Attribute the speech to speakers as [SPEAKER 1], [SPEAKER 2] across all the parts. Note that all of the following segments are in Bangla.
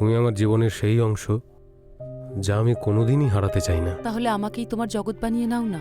[SPEAKER 1] তুমি আমার জীবনের সেই অংশ যা আমি কোনোদিনই হারাতে চাই না।
[SPEAKER 2] তাহলে আমাকেই তোমার জগৎ বানিয়ে নাও না।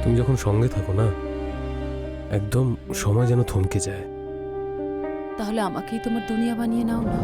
[SPEAKER 1] তুমি যখন সঙ্গে থাকো না, একদম সময় যেন থমকে যায়।
[SPEAKER 2] তাহলে আমাকেই তোমার দুনিয়া বানিয়ে নাও না।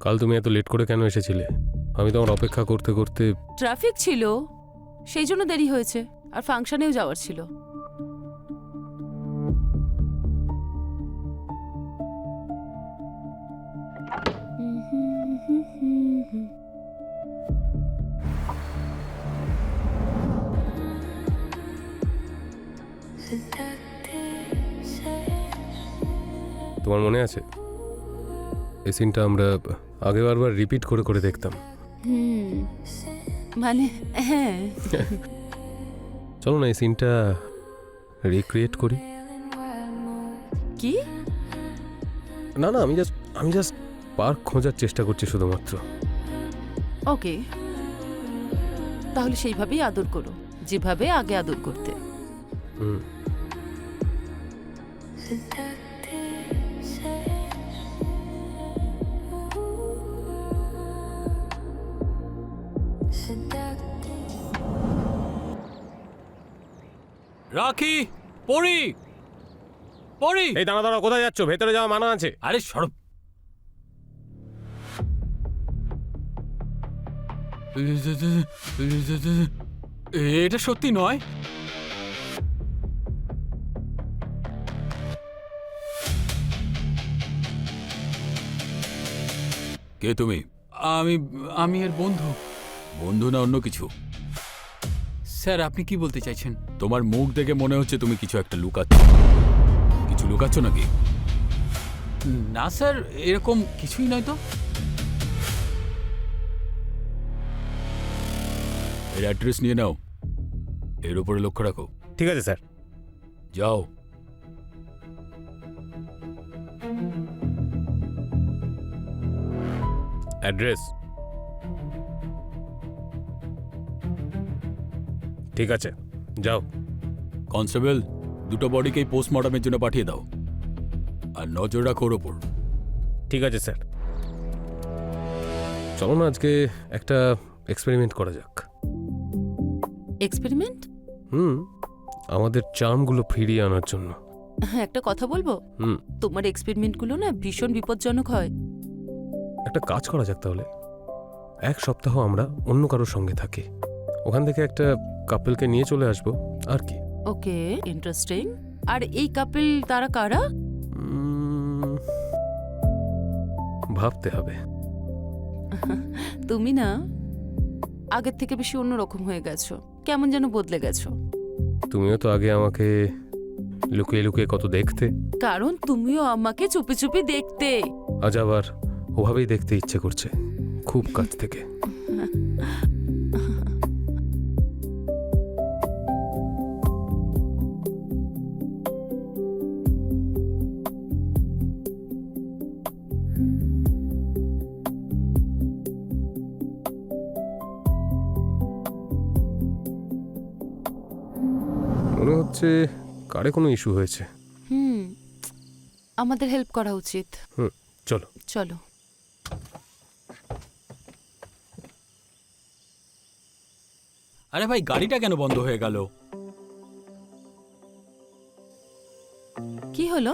[SPEAKER 1] কাল তুমি এত লেট করে কেন এসেছিলে? আমি তোমার অপেক্ষা করতে করতে।
[SPEAKER 2] ট্রাফিক ছিল, সেই জন্য দেরি হয়েছে, আর ফাংশনেও যাওয়ার ছিল।
[SPEAKER 1] তোমার মনে আছে এই সিনটা আমরা আগে বারবার রিপিট করে করে দেখতাম?
[SPEAKER 2] মানে হ্যাঁ।
[SPEAKER 1] চলো না এই সিনটা রিক্রিয়েট করি।
[SPEAKER 2] কি?
[SPEAKER 1] না না, আমি জাস্ট পার্ক খোঁজার চেষ্টা করছি শুধুমাত্র।
[SPEAKER 2] ওকে, তাহলে সেইভাবেই আদর করো, যেভাবে আগে আদর করতে।
[SPEAKER 1] হুম।
[SPEAKER 3] রাখি, পড়ি পড়ি।
[SPEAKER 1] এই দাঁড়া দাঁড়া, কোথায় যাচ্ছ? ভেতরে যাওয়া মানা আছে।
[SPEAKER 3] আরে সরব। এটা সত্যি নয়। কে তুমি? আমি এর বন্ধু। বন্ধু না অন্য কিছু? স্যার আপনি কি বলতে চাইছেন? তোমার মুখ দেখে মনে হচ্ছে তুমি কিছু একটা লুকাচ্ছ। কিছু লুকাচ্ছ নাকি? না স্যার, এরকম কিছুই নয় তো। এর অ্যাড্রেস নিয়ে নাও, এর উপরে লক্ষ্য রাখো।
[SPEAKER 1] ঠিক আছে স্যার।
[SPEAKER 3] যাও।
[SPEAKER 1] অ্যাড্রেস ঠিক আছে, যাও।
[SPEAKER 3] কনস্টেবল, দুটো বডিকেই পোস্টমর্টমের জন্য পাঠিয়ে দাও, আর নজর রাখো ওর ওপর।
[SPEAKER 1] ঠিক আছে স্যার। চলো না আজকে একটা এক্সপেরিমেন্ট করা যাক।
[SPEAKER 2] এক্সপেরিমেন্ট?
[SPEAKER 1] আমাদের চার্মগুলো ফিরিয়ে আনার জন্য।
[SPEAKER 2] হ্যাঁ, একটা কথা বলবো? তোমার এক্সপেরিমেন্টগুলো না ভীষণ বিপজ্জনক হয়।
[SPEAKER 1] একটা কাজ করা যাক তাহলে, এক সপ্তাহ আমরা অন্য কারোর সঙ্গে থাকি, ওখান থেকে একটা কাপলকে নিয়ে চলে আসবো, আর কি।
[SPEAKER 2] ওকে, ইন্টারেস্টিং। আর এই কাপল তারা কারা?
[SPEAKER 1] ভাবতে হবে।
[SPEAKER 2] তুমি না আগের থেকে বেশি অন্যরকম হয়ে গেছো, কেমন যেন বদলে গেছো।
[SPEAKER 1] তুমিও তো আগে আমাকে লুকিয়ে লুকিয়ে কত দেখতে।
[SPEAKER 2] কারণ তুমিও আমাকে চুপি চুপি দেখতে।
[SPEAKER 1] আজ আবার ওভাবেই দেখতে ইচ্ছে করছে, খুব কাছ থেকে। মনে হচ্ছে কারে কোনো ইস্যু হয়েছে।
[SPEAKER 2] আমাদের হেল্প করা উচিত।
[SPEAKER 1] চলো
[SPEAKER 3] আরে ভাই, গাড়িটা কেন বন্ধ হয়ে গেল?
[SPEAKER 2] কি হলো?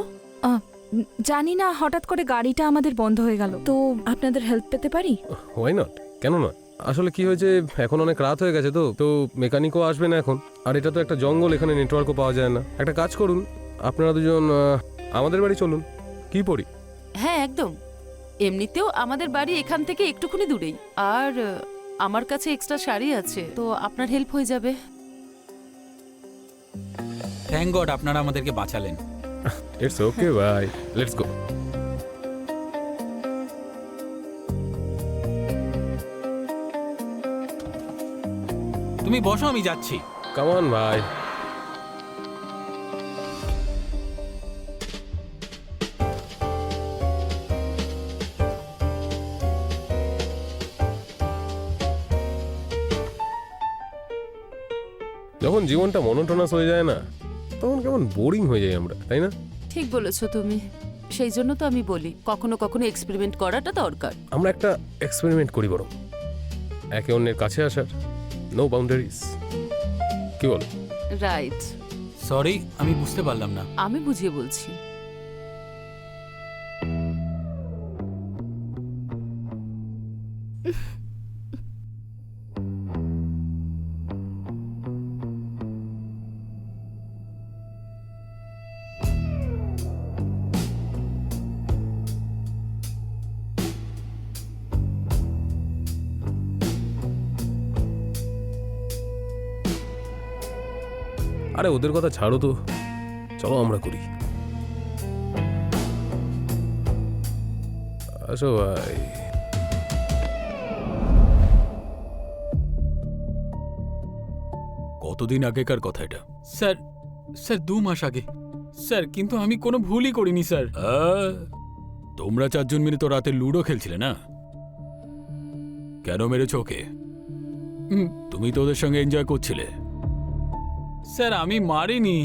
[SPEAKER 4] জানি না, হঠাৎ করে গাড়িটা আমাদের বন্ধ হয়ে গেল, তো আপনাদের হেল্প পেতে পারি?
[SPEAKER 1] হোয়াই নট, কেন নয়। আসলে কি হয়েছে, এখন অনেক রাত হয়ে গেছে, তো মেকানিকও আসবে না এখন। আর এটা তো একটা জঙ্গল, এখানে নেটওয়ার্কও পাওয়া যায় না। একটা কাজ করুন, আপনারা দুজন আমাদের বাড়ি চলুন। কি পড়ি?
[SPEAKER 2] হ্যাঁ একদম। এমনিতেও আমাদের বাড়ি এখান থেকে একটুখানি দূরেই। আর আমার কাছে এক্সট্রা শাড়ি আছে, তো আপনার হেল্প হয়ে যাবে।
[SPEAKER 3] থ্যাংক গড আপনারা আমাদেরকে বাঁচালেন।
[SPEAKER 1] ইটস ওকে ভাই, লেটস গো।
[SPEAKER 3] তুমি বসো, আমি যাচ্ছি।
[SPEAKER 1] কাম অন ভাই। যখন জীবনটা মনোটোনাস হয়ে যায় না, তখন কেমন বোরিং হয়ে যায় আমরা, তাই না?
[SPEAKER 2] ঠিক বলেছো তুমি। সেই জন্য তো আমি বলি, কখনো কখনো এক্সপেরিমেন্ট করাটা দরকার।
[SPEAKER 1] আমরা একটা এক্সপেরিমেন্ট করি বরং, একে অন্যের কাছে আসার, নো বাউন্ডারিজ। কি বল?
[SPEAKER 2] রাইট।
[SPEAKER 3] সরি, আমি বুঝতে পারলাম না।
[SPEAKER 2] আমি বুঝিয়ে বলছি।
[SPEAKER 1] আরে ওদের কথা ছাড়ো তো, চলো আমরা করি। আসো ভাই।
[SPEAKER 3] কতদিন আগেকার কথা এটা? স্যার, 2 মাস আগে স্যার। কিন্তু আমি কোনো ভুলই করিনি স্যার। তোমরা 4 জন মিলে তো রাতে লুডো খেলছিলে না? কেন মেরেছ ওকে? তুমি তো ওদের সঙ্গে এনজয় করছিলে। স্যার আমি মারিনি।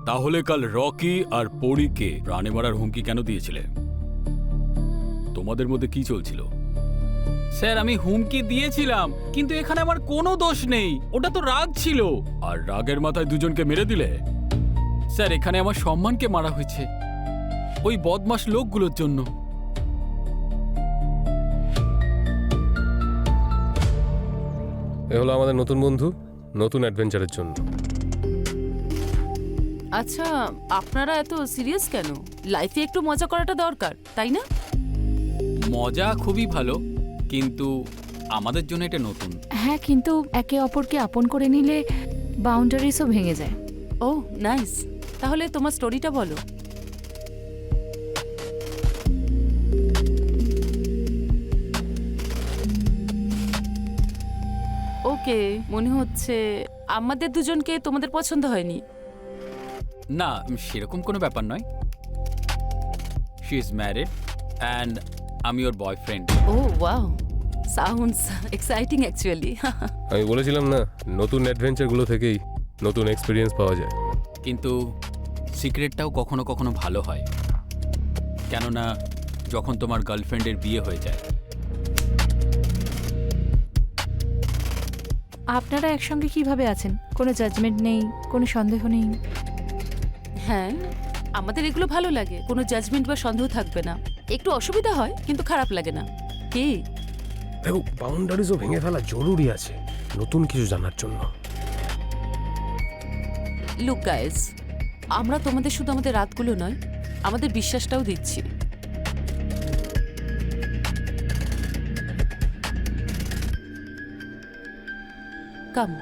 [SPEAKER 3] তাহলে কাল রকি আর পরীকে প্রাণে মারার হুমকি কেন দিয়েছিলে? তোমাদের মধ্যে কি চলছিল? স্যার আমি হুমকি দিয়েছিলাম, কিন্তু এখানে আমার কোনো দোষ নেই। ওটা তো রাগ ছিল। আর রাগের মাথায় দুজনকে মেরে দিলে? স্যার এখানে আমার সম্মানকে মারা হয়েছে ওই বদমাশ লোকগুলোর জন্য।
[SPEAKER 1] এ হলো আমাদের নতুন বন্ধু, নতুন অ্যাডভেঞ্চারের জন্য।
[SPEAKER 2] আচ্ছা, আপনারা এত সিরিয়াস কেন? লাইফে একটু মজা করাটা দরকার, তাই না?
[SPEAKER 3] মজা খুবই ভালো, কিন্তু আমাদের জন্য এটা নতুন।
[SPEAKER 4] হ্যাঁ, কিন্তু একে অপরকে আপন করে নিলে বাউন্ডারিজও ভেঙে যায়।
[SPEAKER 2] ও নাইস। তাহলে তোমার স্টোরিটা বলো। ওকে, মনে হচ্ছে আমাদের দুজনকে তোমাদের পছন্দ হয়নি।
[SPEAKER 3] না, সেরকম কোনো ব্যাপার নয়। শি ইজ ম্যারিড অ্যান্ড আমি ওর বয়ফ্রেন্ড।
[SPEAKER 2] ও ওয়াও, সাউন্ডস এক্সাইটিং অ্যাকচুয়ালি।
[SPEAKER 1] আমি বলেছিলাম না, নতুন অ্যাডভেঞ্চারগুলো থেকেই নতুন এক্সপিরিয়েন্স পাওয়া যায়।
[SPEAKER 3] কিন্তু সিক্রেটটাও কখনো কখনো ভালো হয়, কেননা যখন তোমার গার্লফ্রেন্ডের বিয়ে হয়ে যায়।
[SPEAKER 4] আপনারা একসঙ্গে কিভাবে আছেন? কোনো জাজমেন্ট নেই, কোনো সন্দেহ নেই?
[SPEAKER 2] হ্যাঁ, আমাদের এগুলো ভালো লাগে। কোনো জাজমেন্ট বা সন্দেহ থাকবে না। একটু অসুবিধা হয়, কিন্তু খারাপ লাগে না। কি?
[SPEAKER 1] দেখো, বাউন্ডারিজও ভেঙে ফেলা জরুরি আছে নতুন কিছু জানার জন্য।
[SPEAKER 2] লুক গাইস, আমরা তোমাদের শুধু আমাদের রাতগুলো নয়, আমাদের বিশ্বাসটাও দিচ্ছি। Come.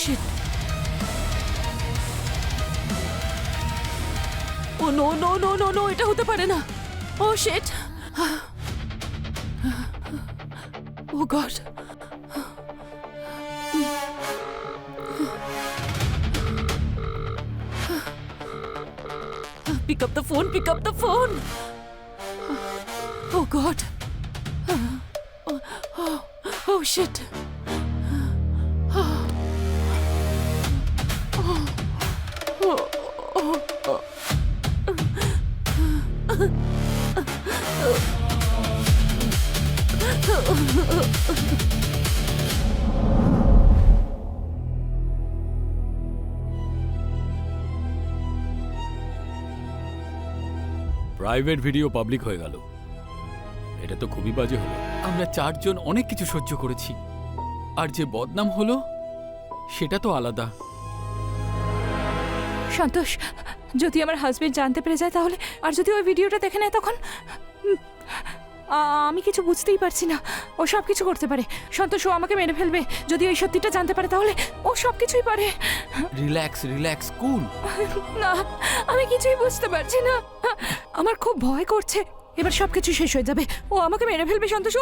[SPEAKER 2] Shit, oh no no no no no, এটা হতে পারে না। Oh shit, oh god, pick up the phone, pick up the phone. Oh god. Oh shit.
[SPEAKER 3] Private video public হয়ে গেল, এটা তো খুবই বাজে হলো। আমরা চারজন অনেক কিছু সহ্য করেছি, আর যে বদনাম হলো সেটা তো আলাদা।
[SPEAKER 4] সন্তোষ, যদি আমার হাজবেন্ড জানতে পেরে যায় তাহলে, আর যদি ওই ভিডিওটা দেখে নেয় তখন আমি কিছু বুঝতেই পারছি না। ও সব কিছু করতে পারে সন্তোষ, ও আমাকে মেরে ফেলবে যদি ওই সত্যিটা জানতে পারে, তাহলে ও সব কিছুই পারে।
[SPEAKER 3] রিল্যাক্স রিল্যাক্স, কুল।
[SPEAKER 4] না, আমি কিছুই বুঝতে পারছি না, আমার খুব ভয় করছে। এবার সবকিছু শেষ হয়ে যাবে, ও আমাকে মেরে ফেলবে সন্তোষ,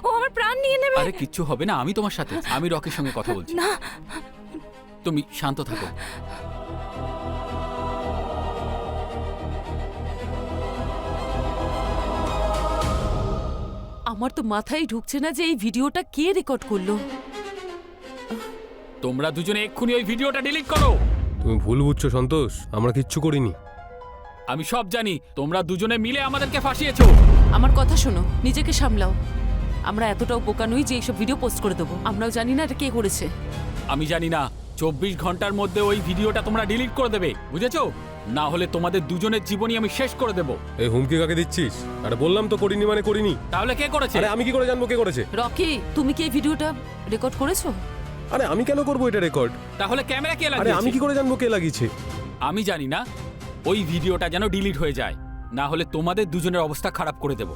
[SPEAKER 4] ও আমার প্রাণ নিয়ে নেবে।
[SPEAKER 3] আরে কিচ্ছু হবে না, আমি তোমার সাথে, আমি রকির সঙ্গে কথা বলছি।
[SPEAKER 4] না,
[SPEAKER 3] তুমি শান্ত থাকো।
[SPEAKER 2] আমার তো মাথায় ঢুকছে না যে এই ভিডিওটা কে রেকর্ড করলো।
[SPEAKER 3] তোমরা দুজনে এক্ষুনি ওই ভিডিওটা ডিলিট করো।
[SPEAKER 1] তুমি ভুল বুঝছো সন্তোষ, আমরা কিচ্ছু করিনি।
[SPEAKER 3] আমি সব জানি, তোমরা দুজনে মিলে আমাদেরকে ফাঁসিয়েছো।
[SPEAKER 2] আমার কথা শোনো, নিজেকে সামলাও। আমরা এতটাও বোকা নই যে এইসব ভিডিও পোস্ট করে দেবো। আমরাও জানি না এটা কে করেছে।
[SPEAKER 3] আমি জানি না, 24 ঘন্টার মধ্যে ওই ভিডিওটা তোমরা ডিলিট করে দেবে, বুঝেছো? না হলে তোমাদের দুজনের জীবনই আমি শেষ করে দেব।
[SPEAKER 1] এই হুমকি কাকে দিচ্ছিস? আরে বললাম তো করিনি মানে করিনি।
[SPEAKER 3] তাহলে কে করেছে?
[SPEAKER 1] আরে আমি কি করে জানবো কে করেছে?
[SPEAKER 2] রকি, তুমি কি এই ভিডিওটা রেকর্ড করেছো?
[SPEAKER 1] আরে আমি কেন করবো এটা রেকর্ড?
[SPEAKER 3] তাহলে ক্যামেরা কে
[SPEAKER 1] আরে
[SPEAKER 3] লাগিয়েছে?
[SPEAKER 1] আমি কি করে জানবো কে লাগিয়েছে?
[SPEAKER 3] আমি জানি না, ওই ভিডিওটা যেন ডিলিট হয়ে যায়, না হলে তোমাদের দুজনের অবস্থা খারাপ করে দেব।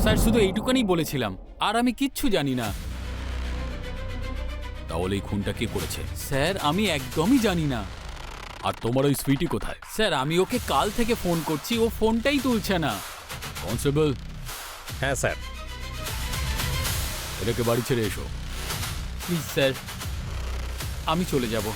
[SPEAKER 3] স্যার, শুধু এইটুকুনি বলেছিলাম, আর আমি কিচ্ছু জানি না। তাহলে এই খুনটা কে করেছে? স্যার, আমি একদমই জানি না। আর তোমার ওই সুইটি কোথায়? স্যার, আমি ওকে কাল থেকে ফোন করছি, ও ফোনটাই তুলছে না। কনস্টেবল।
[SPEAKER 1] হ্যাঁ স্যার।
[SPEAKER 3] এটাকে বাড়ি ছেড়ে এসো প্লিজ। স্যার, আমি চলে যাব।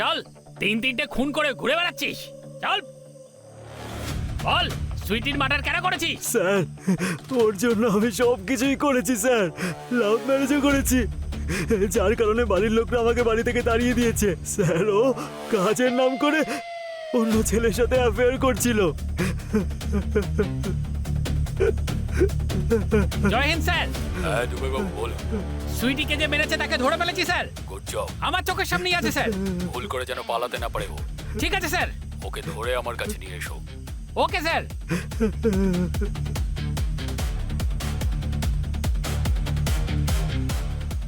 [SPEAKER 3] চল, 3-3টে খুন করে ঘুরে বেড়াচ্ছিস, চল বল, সুইটির মার্ডার কেন করেছিস?
[SPEAKER 5] স্যার, ওর জন্য আমি সব কিছুই করেছি স্যার, লাভ ম্যারেজও করেছি, যার কারণে বাড়ির লোকরা আমাকে বাড়ি থেকে তাড়িয়ে দিয়েছে স্যার। ও কাজের নাম করে অন্য ছেলের সাথে অ্যাফেয়ার করছিল।
[SPEAKER 3] জয় হিন্দ স্যার। হ্যাঁ দুবে বাবু, বলুন। সুইটিকে যে মেরেছে তাকে ধরে ফেলেছি স্যার। Good job. আমার চোখের সামনেই আছে স্যার। ভুল করে যেন পালাতে না পারে ও। ঠিক আছে স্যার। ওকে ধরে আমার কাছে নিয়ে এসো। Okay sir.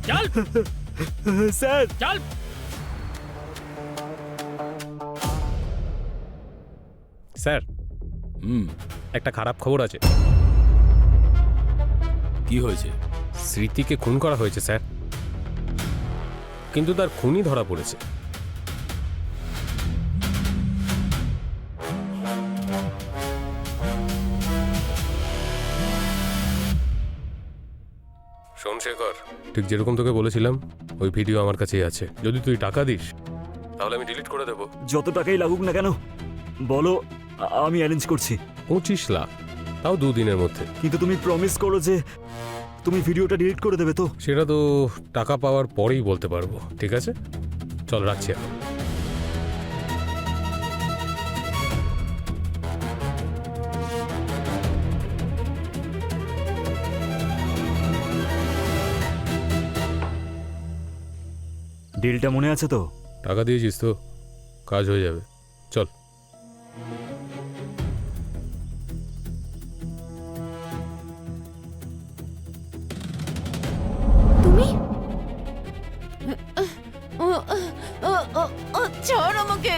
[SPEAKER 3] চল
[SPEAKER 5] স্যার,
[SPEAKER 3] চল।
[SPEAKER 1] স্যার, একটা খারাপ খবর আছে।
[SPEAKER 3] কি হয়েছে?
[SPEAKER 1] স্মৃতিকে খুন করা হয়েছে স্যার, কিন্তু তার খুনই ধরা পড়েছে। শোন শেখর, ঠিক যেরকম তোকে বলেছিলাম ওই ভিডিও আমার কাছেই আছে। যদি তুই টাকা দিস তাহলে আমি ডিলিট করে দেবো।
[SPEAKER 5] যত টাকাই লাগুক না কেন বলো, আমি অ্যারেঞ্জ করছি।
[SPEAKER 1] 25 লাখ, তাও 2 দিনের মধ্যে।
[SPEAKER 5] কিন্তু তুমি প্রমিস করো যে তুমি ভিডিওটা ডিলিট করে দেবে তো?
[SPEAKER 1] সেটা তো টাকা পাওয়ার পরেই বলতে পারবো। ঠিক আছে, চল রাখছি এখন।
[SPEAKER 5] ডিলটা মনে আছে তো?
[SPEAKER 1] টাকা দিয়েছিস তো, কাজ হয়ে যাবে। চল।
[SPEAKER 2] ছাড় আমাকে,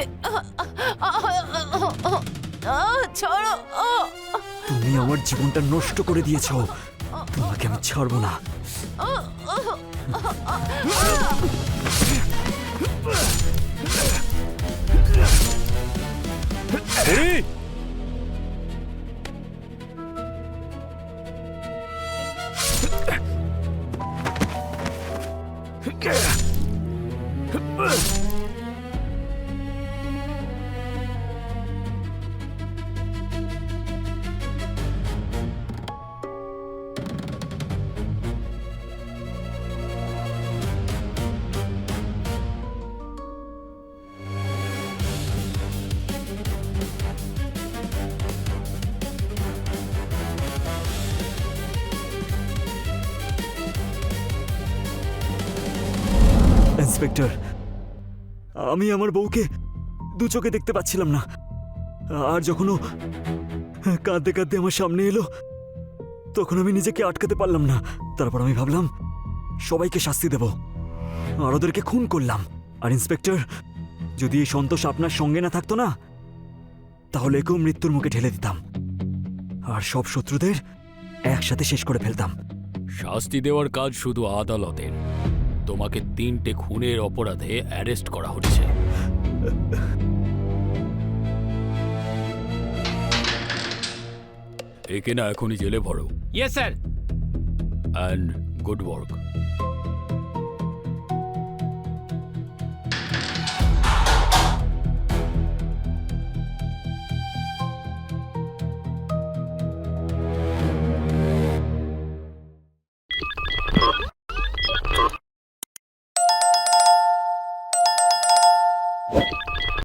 [SPEAKER 2] ছাড়ো।
[SPEAKER 5] তুমি আমার জীবনটা নষ্ট করে দিয়েছো, তোমাকে আমি ছাড়বো না। ইন্সপেক্টর, আমি আমার বউকে দু চোখে দেখতে পাচ্ছিলাম না, আর যখন ও কাঁদতে কাঁদতে আমার সামনে এলো তখন আমি নিজেকে আটকাতে পারলাম না। তারপর আমি ভাবলাম সবাইকে শাস্তি দেব, আর ওদেরকে খুন করলাম। আর ইন্সপেক্টর, যদি এই সন্তোষ আপনার সঙ্গে না থাকতো না, তাহলে একেও মৃত্যুর মুখে ঠেলে দিতাম, আর সব শত্রুদের একসাথে শেষ করে ফেলতাম।
[SPEAKER 3] শাস্তি দেওয়ার কাজ শুধু আদালতের। তোমাকে 3টে খুনের অপরাধে অ্যারেস্ট করা হচ্ছে। একে না এখনই জেলে ভরো।
[SPEAKER 6] Yes sir.
[SPEAKER 3] And good work.